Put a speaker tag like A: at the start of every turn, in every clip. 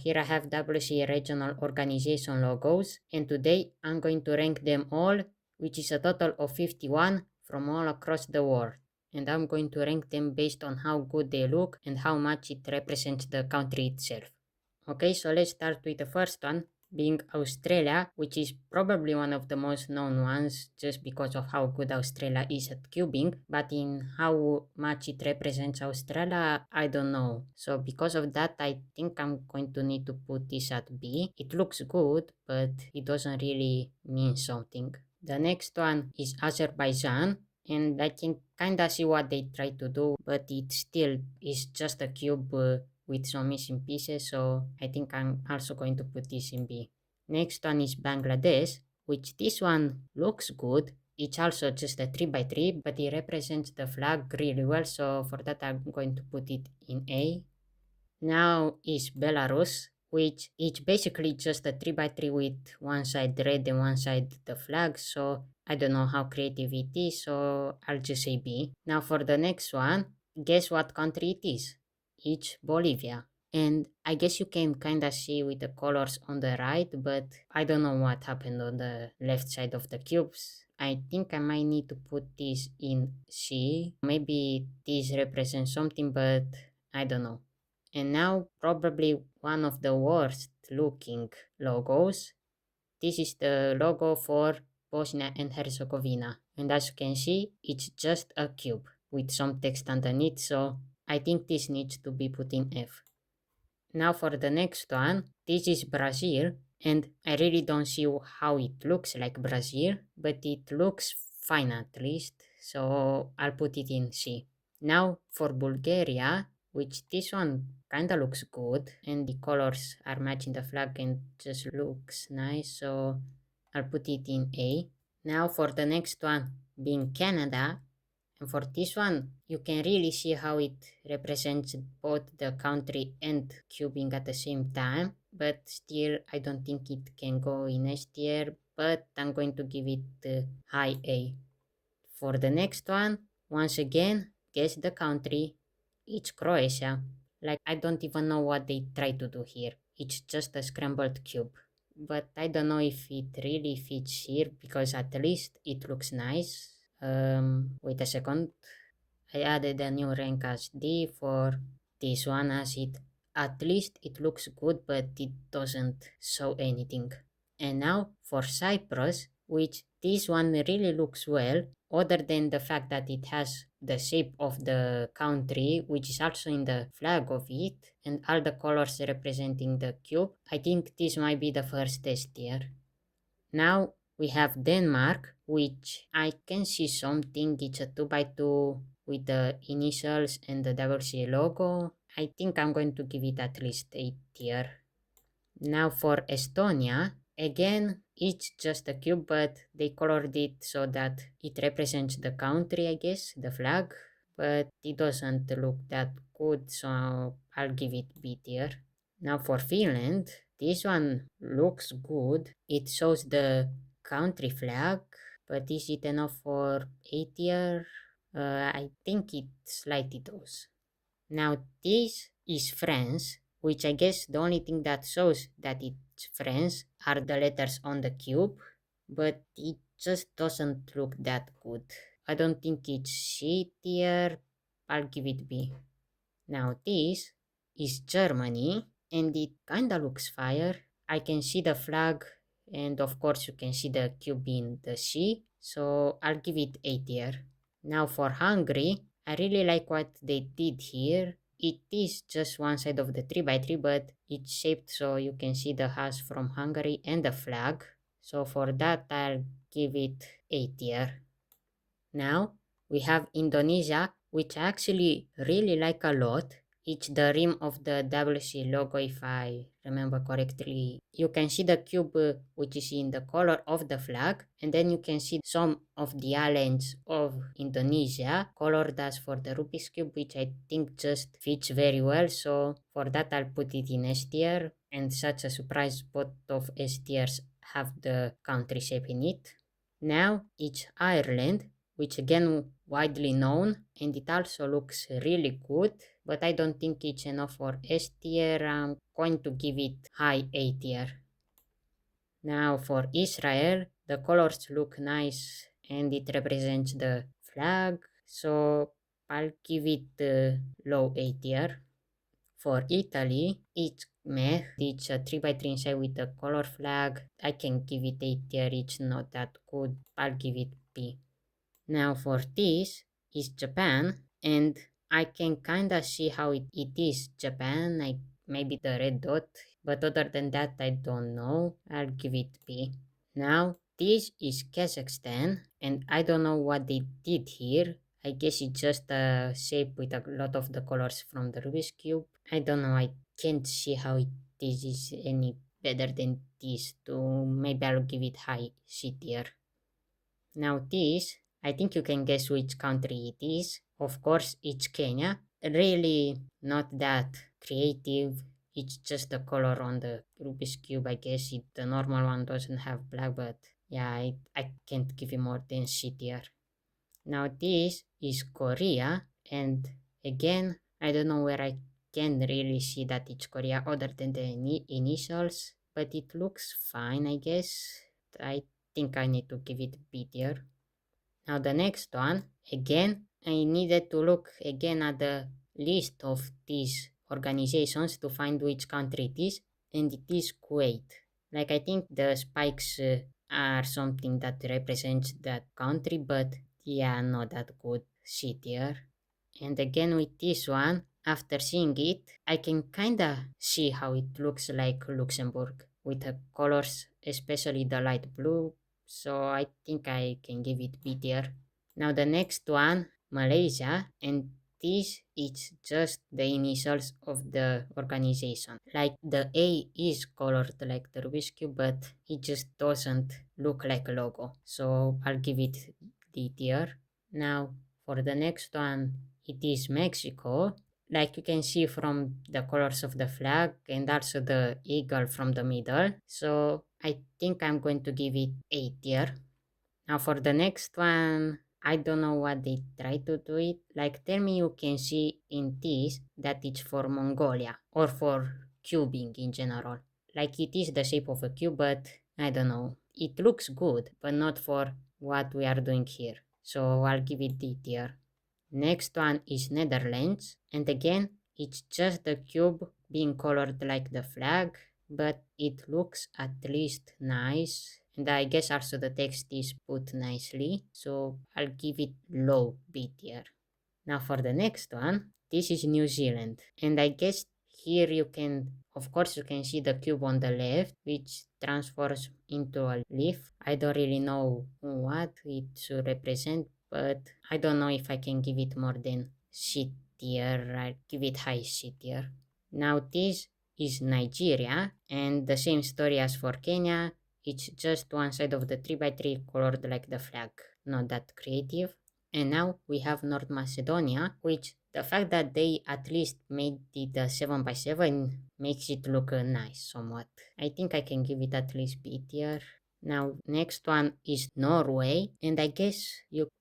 A: Here I have WCA regional organization logos, and today I'm going to rank them all, which is a total of 51 from all across the world. And I'm going to rank them based on how good they look and how much it represents the country itself. Okay, so let's start with the first one, being Australia, which is probably one of the most known ones just because of how good Australia is at cubing, but in how much it represents Australia, I don't know. So because of that, I think I'm going to need to put this at B. It looks good, but it doesn't really mean something. The next one is Azerbaijan, and I can kinda see what they try to do, but it still is just a cube with some missing pieces, so I think I'm also going to put this in B. Next one is Bangladesh, which this one looks good. It's also just a 3x3, but it represents the flag really well, so for that I'm going to put it in A. Now is Belarus, which is basically just a 3x3 with one side red and one side the flag, so I don't know how creative it is, so I'll just say B. Now for the next one, guess what country it is? It's Bolivia. And I guess you can kind of see with the colors on the right, but I don't know what happened on the left side of the cubes. I think I might need to put this in C. Maybe this represents something, but I don't know. And now probably one of the worst looking logos. This is the logo for Bosnia and Herzegovina. And as you can see, it's just a cube with some text underneath, so I think this needs to be put in F. Now for the next one, this is Brazil, and I really don't see how it looks like Brazil, but it looks fine at least, so I'll put it in C. Now for Bulgaria, which this one kinda looks good, and the colors are matching the flag and just looks nice, so I'll put it in A. Now for the next one, being Canada, and for this one, you can really see how it represents both the country and cubing at the same time, but still I don't think it can go in S tier, but I'm going to give it high A. For the next one, once again, guess the country. It's Croatia. Like, I don't even know what they try to do here. It's just a scrambled cube. But I don't know if it really fits here because at least it looks nice. Wait a second. I added a new rank as D for this one as it at least it looks good but it doesn't show anything. And now for Cyprus, which this one really looks well, other than the fact that it has the shape of the country, which is also in the flag of it, and all the colors representing the cube, I think this might be the first test tier. Now we have Denmark, which I can see something. It's a 2x2 with the initials and the WCA logo. I think I'm going to give it at least a tier. Now for Estonia, again, it's just a cube, but they colored it so that it represents the country, I guess, the flag, but it doesn't look that good, so I'll give it B tier. Now for Finland, this one looks good. It shows the country flag, but is it enough for A tier? I think it slightly does. Now this is France, which I guess the only thing that shows that it's France are the letters on the cube, but it just doesn't look that good. I don't think it's C tier. I'll give it B. Now this is Germany, and it kinda looks fire. I can see the flag, and of course you can see the cube in the C, so I'll give it A tier. Now for Hungary, I really like what they did here. It is just one side of the 3x3, but it's shaped so you can see the house from Hungary and the flag. So for that, I'll give it A tier. Now we have Indonesia, which I actually really like a lot. It's the rim of the WC logo, if I remember correctly. You can see the cube, which is in the color of the flag, and then you can see some of the islands of Indonesia colored as for the Rubik's Cube, which I think just fits very well. So for that, I'll put it in S tier. And such a surprise, both of S tiers have the country shape in it. Now it's Ireland, which again widely known, and it also looks really good, but I don't think it's enough for S tier. I'm going to give it high A tier. Now for Israel, the colors look nice and it represents the flag, so I'll give it low A tier. For Italy, it's meh. It's a 3x3 inside with the color flag. I can give it A tier, it's not that good. I'll give it B. Now for this is Japan, and I can kinda see how it is Japan, like maybe the red dot, but other than that I don't know. I'll give it B. Now this is Kazakhstan, and I don't know what they did here. I guess it's just a shape with a lot of the colors from the Rubik's Cube. I don't know, I can't see how this is any better than this, so maybe I'll give it high C tier. Now this, I think you can guess which country it is. Of course, it's Kenya. Really not that creative. It's just the color on the Rubik's Cube. I guess the normal one doesn't have black, but yeah, I can't give you more than C tier. Now this is Korea, and again, I don't know where I can really see that it's Korea other than the initials, but it looks fine, I guess. I think I need to give it B tier. Now the next one, again, I needed to look again at the list of these organizations to find which country it is, and it is Kuwait. Like I think the spikes are something that represents that country, but yeah, not that good. C tier. And again with this one, after seeing it, I can kinda see how it looks like Luxembourg with the colors, especially the light blue. So I think I can give it B tier. Now the next one, Malaysia, and this is just the initials of the organization. Like the A is colored like the Rubik's Cube, but it just doesn't look like a logo. So I'll give it D tier. Now for the next one, it is Mexico. Like you can see from the colors of the flag and also the eagle from the middle. So I think I'm going to give it A tier. Now for the next one, I don't know what they try to do it. Like tell me you can see in this that it's for Mongolia or for cubing in general. Like it is the shape of a cube, but I don't know. It looks good, but not for what we are doing here. So I'll give it D tier. Next one is Netherlands, and again, it's just the cube being colored like the flag, but it looks at least nice. And I guess also the text is put nicely, so I'll give it low B tier. Now for the next one, this is New Zealand, and I guess here you can, of course, you can see the cube on the left, which transforms into a leaf. I don't really know what it should represent, but I don't know if I can give it more than C tier. I give it high C tier. Now this is Nigeria, and the same story as for Kenya. It's just one side of the 3x3 colored like the flag. Not that creative. And now we have North Macedonia, which the fact that they at least made it a 7x7 makes it look nice somewhat. I think I can give it at least B tier. Now next one is Norway, and I guess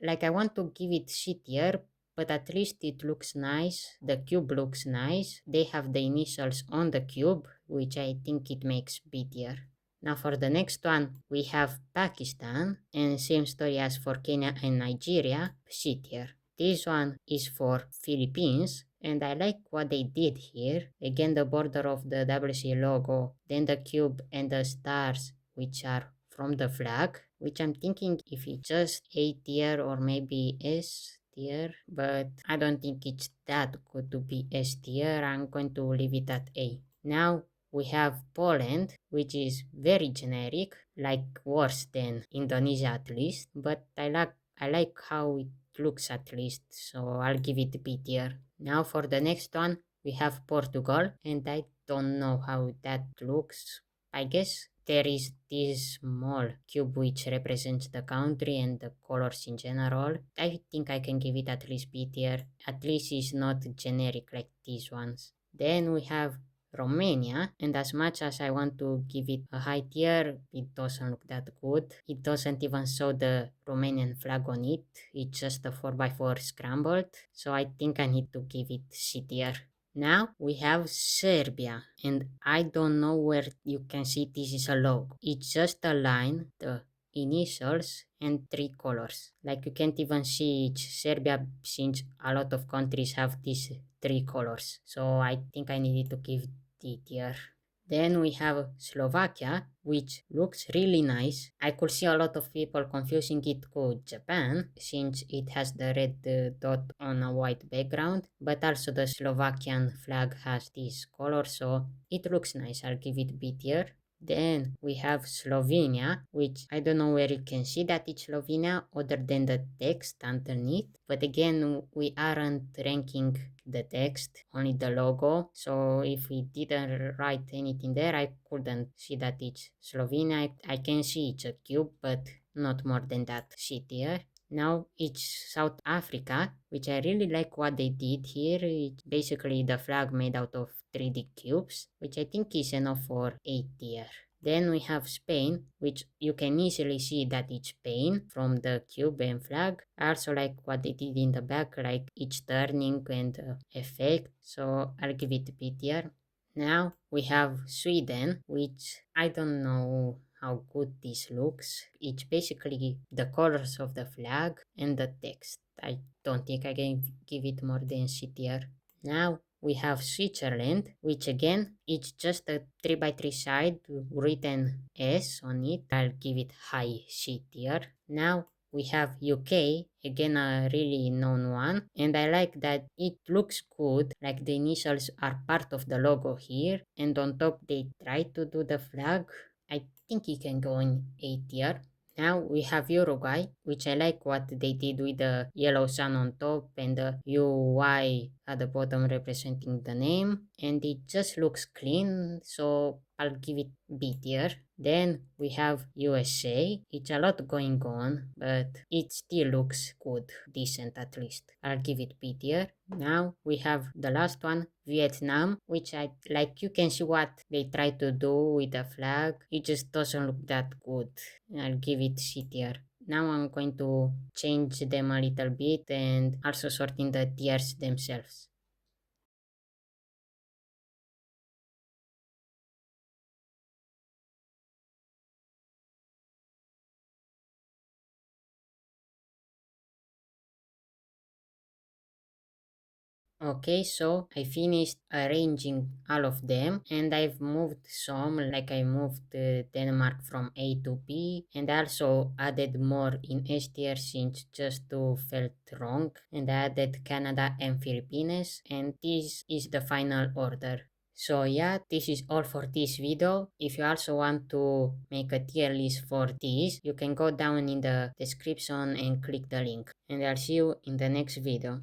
A: I want to give it C tier, but at least it looks nice. The cube looks nice. They have the initials on the cube, which I think it makes B tier. Now for the next one, we have Pakistan, and same story as for Kenya and Nigeria, C tier. This one is for Philippines, and I like what they did here. Again, the border of the WCA logo, then the cube and the stars, which are from the flag, which I'm thinking if it's just A tier or maybe S tier, but I don't think it's that good to be S tier. I'm going to leave it at A. Now we have Poland, which is very generic, like worse than Indonesia at least, but I like how it looks at least, so I'll give it B tier. Now for the next one, we have Portugal, and I don't know how that looks. I guess there is this small cube which represents the country and the colors in general. I think I can give it at least B tier. At least it's not generic like these ones. Then we have Romania, and as much as I want to give it a high tier, it doesn't look that good. It doesn't even show the Romanian flag on it. It's just a 4x4 scrambled, so I think I need to give it C tier. Now we have Serbia, and I don't know where you can see this is a logo. It's just a line, the initials, and three colors. Like you can't even see it's Serbia since a lot of countries have these three colors. So I think I needed to give D tier. Then we have Slovakia, which looks really nice. I could see a lot of people confusing it with Japan, since it has the red dot on a white background, but also the Slovakian flag has this color, so it looks nice. I'll give it B tier. Then we have Slovenia, which I don't know where you can see that it's Slovenia other than the text underneath. But again, we aren't ranking the text, only the logo. So if we didn't write anything there, I couldn't see that it's Slovenia. I can see it's a cube, but not more than that. C tier. Now it's South Africa, which I really like what they did here. It's basically the flag made out of 3D cubes, which I think is enough for A tier. Then we have Spain, which you can easily see that it's Spain from the cube and flag. I also like what they did in the back, like each turning and effect, so I'll give it B tier. Now we have Sweden, which I don't know how good this looks. It's basically the colors of the flag and the text. I don't think I can give it more than C tier. Now we have Switzerland, which again, it's just a 3x3 side written S on it. I'll give it high C tier. Now we have UK, again a really known one, and I like that it looks good, like the initials are part of the logo here, and on top they try to do the flag. I think it can go in A tier. Now we have Uruguay, which I like what they did with the yellow sun on top and the UY at the bottom representing the name, and it just looks clean, so I'll give it B tier. Then we have USA. It's a lot going on, but it still looks good, decent at least. I'll give it B tier. Now we have the last one, Vietnam, which I like. You can see what they try to do with the flag. It just doesn't look that good. I'll give it C tier. Now I'm going to change them a little bit and also sort in the tiers themselves. Okay, so I finished arranging all of them and I've moved some, like I moved Denmark from A to B, and also added more in S tier since just two felt wrong, and I added Canada and Philippines, and this is the final order. So yeah, this is all for this video. If you also want to make a tier list for this, you can go down in the description and click the link. And I'll see you in the next video.